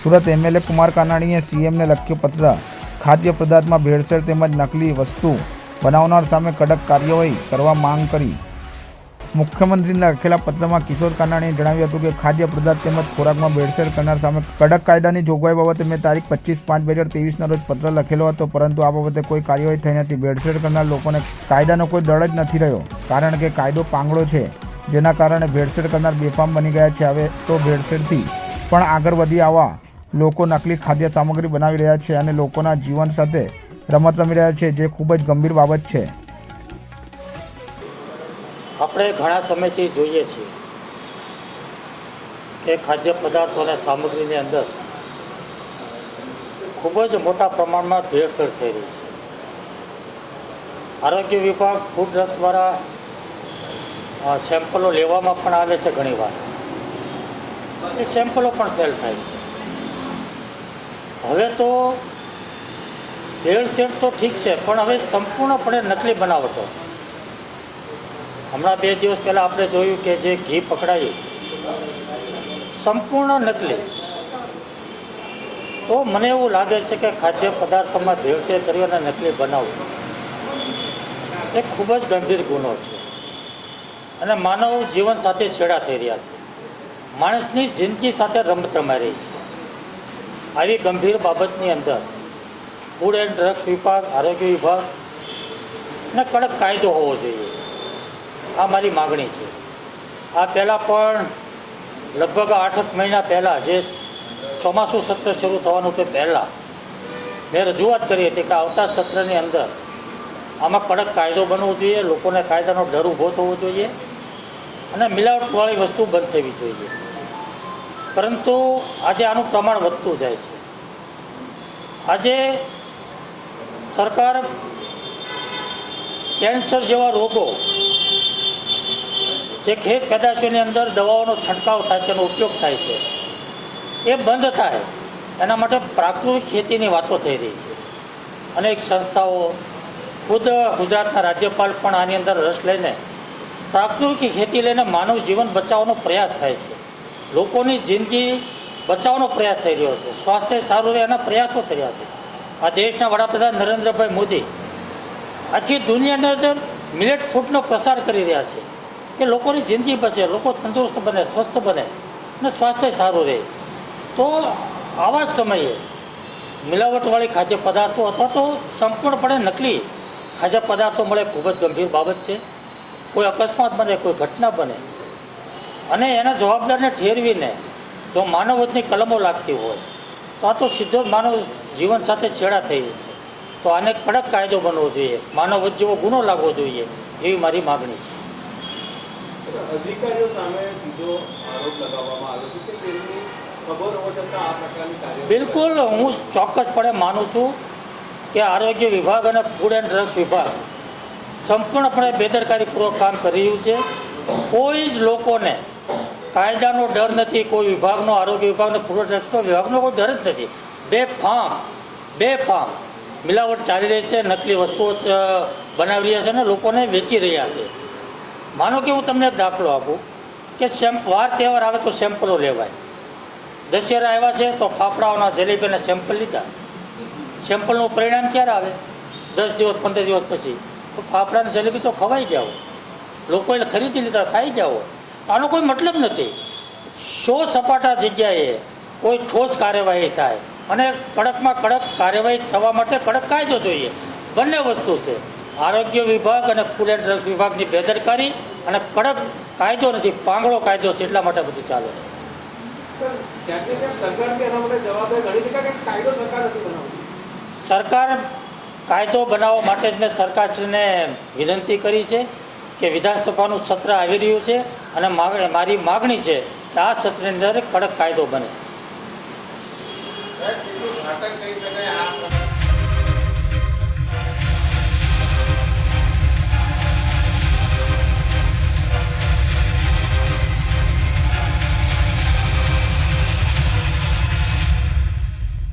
Surat MLA Kumar કાનાણીએ સીએમને લખ્યું પત્ર, ખાદ્ય પદાર્થમાં ભેળસેળ તેમજ નકલી વસ્તુ બનાવનાર સામે કડક કાર્યવાહી કરવા માંગ કરી। મુખ્યમંત્રીને લખેલા પત્રમાં કિશોર કાનાણીએ જણાવ્યું હતું કે ખાદ્ય પદાર્થ તેમજ ખોરાકમાં ભેળસેળ કરનાર સામે કડક કાયદાની જોગવાઈ બાબતે મેં તારીખ 25/5/2023ના રોજ પત્ર લખેલો હતો, પરંતુ આ બાબતે કોઈ કાર્યવાહી થઈ નથી। ભેળસેળ કરનાર લોકોને કાયદાનો કોઈ ડર જ નથી રહ્યો, કારણ કે કાયદો પાંગળો છે, જેના કારણે ભેળસેળ કરનાર બેફામ બની ગયા છે। હવે તો ભેળસેળથી પણ આગળ વધી આવા લોકો નકલી ખાદ્ય સામગ્રી બનાવી રહ્યા છે અને લોકોના જીવન સાથે રમત રમી રહ્યા છે, જે ખૂબ જ ગંભીર બાબત છે। આપણે ઘણા સમયથી જોઈએ છીએ કે ખાદ્ય પદાર્થો અને સામગ્રીની અંદર ખૂબ જ મોટા પ્રમાણમાં ભેળસેળ થઈ રહી છે। આરોગ્ય વિભાગ ફૂડ ડ્રગ્સવાળા સેમ્પલો લેવામાં પણ આવે છે, ઘણીવાર એ સેમ્પલો પણ ફેલ થાય છે। હવે તો ભેળસેળ તો ઠીક છે, પણ હવે સંપૂર્ણપણે નકલી બનાવટો। હમણાં 2 દિવસ પહેલાં આપણે જોયું કે જે ઘી પકડાયું સંપૂર્ણ નકલી। તો મને એવું લાગે છે કે ખાદ્ય પદાર્થોમાં ભેળસેળ કરી અને નકલી બનાવવું એ ખૂબ જ ગંભીર ગુનો છે અને માનવ જીવન સાથે છેડા થઈ રહ્યા છે, માણસની જિંદગી સાથે રમત રમાઈ રહી છે। આવી ગંભીર બાબતની અંદર ફૂડ એન્ડ ડ્રગ્સ વિભાગ, આરોગ્ય વિભાગને કડક કાયદો હોવો જોઈએ, આ મારી માગણી છે। આ પહેલાં પણ લગભગ 8 મહિના પહેલાં જે ચોમાસું સત્ર શરૂ થવાનું તે પહેલાં મેં રજૂઆત કરી હતી કે આવતા સત્રની અંદર આમાં કડક કાયદો બનવો જોઈએ, લોકોને કાયદાનો ડર ઊભો થવો જોઈએ અને મિલાવટવાળી વસ્તુ બંધ થવી જોઈએ, પરંતુ આજે આનું પ્રમાણ વધતું જાય છે। આજે સરકાર કેન્સર જેવા રોગો જે ખેત પેદાશોની અંદર દવાઓનો છંટકાવ થાય છે, એનો ઉપયોગ થાય છે, એ બંધ થાય એના માટે પ્રાકૃતિક ખેતીની વાતો થઈ રહી છે। અનેક સંસ્થાઓ, ખુદ ગુજરાતના રાજ્યપાલ પણ આની અંદર રસ લઈને પ્રાકૃતિક ખેતી લઈને માનવ જીવન બચાવવાનો પ્રયાસ થાય છે, લોકોની જિંદગી બચાવવાનો પ્રયાસ થઈ રહ્યો છે, સ્વાસ્થ્ય સારું રહે એના પ્રયાસો થઈ રહ્યા છે। આ દેશના વડાપ્રધાન નરેન્દ્રભાઈ મોદી આખી દુનિયાની અંદર મિલેટ ફૂડનો પ્રસાર કરી રહ્યા છે કે લોકોની જિંદગી બચે, લોકો તંદુરસ્ત બને, સ્વસ્થ બને અને સ્વાસ્થ્ય સારું રહે। તો આવા જ સમયે મિલાવટવાળી ખાદ્ય પદાર્થો અથવા તો સંપૂર્ણપણે નકલી ખાદ્ય પદાર્થો મળે ખૂબ જ ગંભીર બાબત છે। કોઈ અકસ્માત બને, કોઈ ઘટના બને અને એના જવાબદારને ઠેરવીને જો માનવવધની કલમો લાગતી હોય તો આ તો સીધો જ માનવ જીવન સાથે છેડા થઈ છે। તો આને કડક કાયદો બનવો જોઈએ, માનવવધ જેવો ગુનો લાગવો જોઈએ, એવી મારી માગણી છે। અધિકારીઓ સામે સીધો આરોપ લગાવવામાં આવ્યો છે કે તેમની ખબર હોવા છતાં આ પ્રકારની કાર્યવાહી। બિલકુલ, હું ચોક્કસપણે માનું છું કે આરોગ્ય વિભાગ અને ફૂડ એન્ડ ડ્રગ્સ વિભાગ સંપૂર્ણપણે બેદરકારીપૂર્વક કામ કરી રહ્યું છે। કોઈ જ લોકોને કાયદાનો ડર નથી, કોઈ વિભાગનો, આરોગ્ય વિભાગનો, ફૂડ એન્ડ ડ્રગ્સનો વિભાગનો કોઈ ડર જ નથી। બેફામ મિલાવટ ચાલી રહી છે, નકલી વસ્તુઓ બનાવી રહ્યા છે અને લોકોને વેચી રહ્યા છે। માનો કે હું તમને એક દાખલો આપું કે વાર તહેવાર આવે તો સેમ્પલો લેવાય। દશેરા આવ્યા છે તો ફાફડાઓના, જલેબીના સેમ્પલ લીધા, સેમ્પલનું પરિણામ ક્યારે આવે? 10 દિવસ 15 દિવસ પછી તો ફાફડાની જલેબી તો ખવાઈ ગયા હોય, લોકોએ ખરીદી લીધા, ખાઈ ગયા હોય। આનો કોઈ મતલબ નથી। સપાટા જગ્યાએ કોઈ ઠોસ કાર્યવાહી થાય અને કડકમાં કડક કાર્યવાહી થવા માટે કડક કાયદો જોઈએ। બંને વસ્તુ છે, આરોગ્ય વિભાગ અને ફૂડ એન્ડ ડ્રગ્સ વિભાગની બેદરકારી અને કડક કાયદો નથી, પાંગળો કાયદો છે, એટલા માટે બધું ચાલે છે। સરકાર કાયદો બનાવવા માટે જ મેં સરકારશ્રીને વિનંતી કરી છે કે વિધાનસભાનું સત્ર આવી રહ્યું છે અને મારી માગણી છે કે આ સત્રની અંદર કડક કાયદો બને।